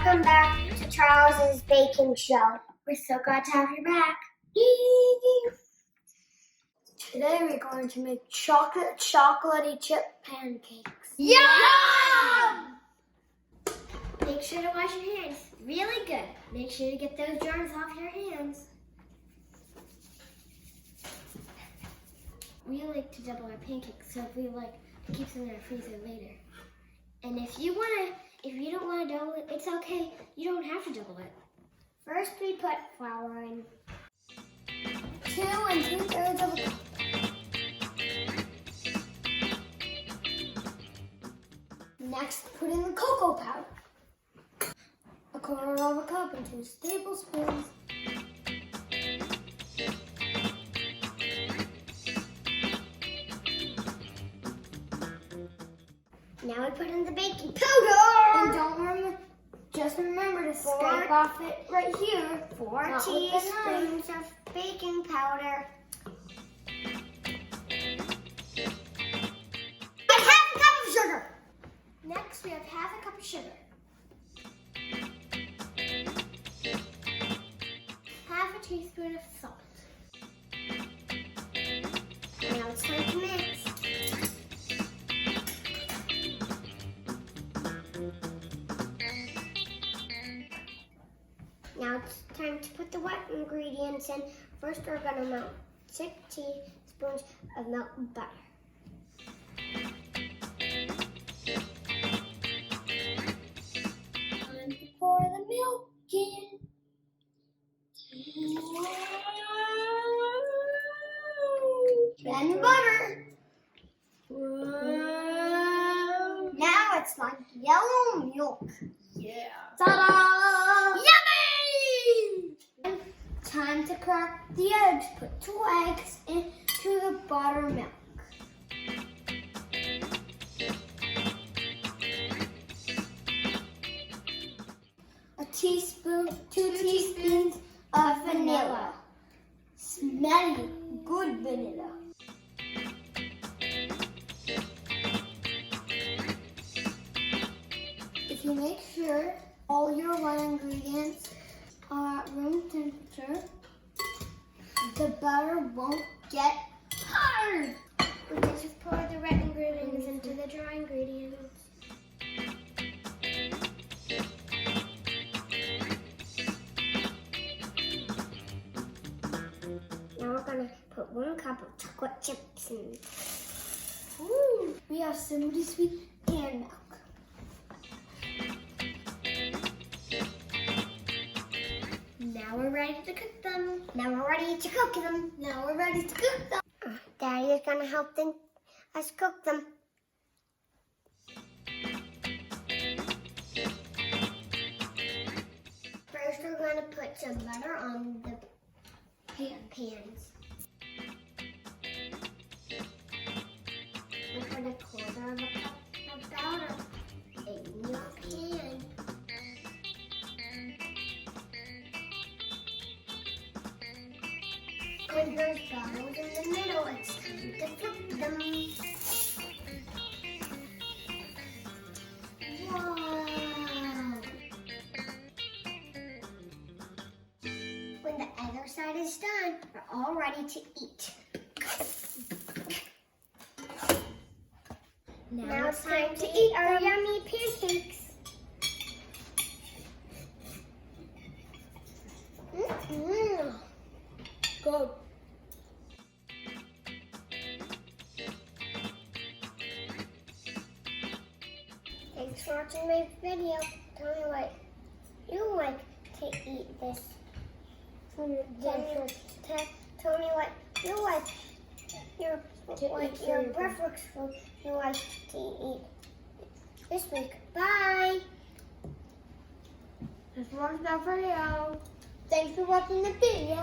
welcome back to Charles's baking show. We're so glad to have you back. Today we're going to make chocolatey chip pancakes. Yum! Make sure to wash your hands really good. Make sure to get those germs off your hands. We like to double our pancakes, so we like to keep them in our freezer later. And if you don't want to double it, it's okay. You don't have to double it. First, we put flour in 2 2/3 of a cup. Next, put in the cocoa powder. 1/4 of a cup and 2 tablespoons. Now we put in the baking powder. And just remember to scrape off it right here. 4 teaspoons of baking powder. And 1/2 cup of sugar. Next, we have 1/2 cup of sugar. 1/2 teaspoon of salt. Now it's time to mix. Now it's time to put the wet ingredients in. First, we're going to melt 6 teaspoons of melted butter. Time to pour the milk in. Then butter. Now it's like yellow milk. Yeah. Ta-da! Yummy! Time to crack the eggs. Put 2 eggs into the buttermilk. Two teaspoons of vanilla. Smelly, good vanilla. If you make sure all your wet ingredients are at room temperature, the butter won't get hard. We just pour the wet ingredients into the dry ingredients. Now we're going to put 1 cup of chocolate chips in. Ooh, we have Simply Sweet and milk. Now we're ready to cook them. Daddy is going to help us cook them. First, we're going to put some butter on the pans. And put 1/4 of a cup of powder in your pan. When there's bubbles in the middle, it's time to flip them. Wow! When the other side is done, we're all ready to eat. Now it's time to eat our yummy pancakes. Good. Thanks for watching my video. Tell me what you like to eat this. Tell me what you like. Your preference food you like to eat this week. Bye. This one's not for you. Thanks for watching the video.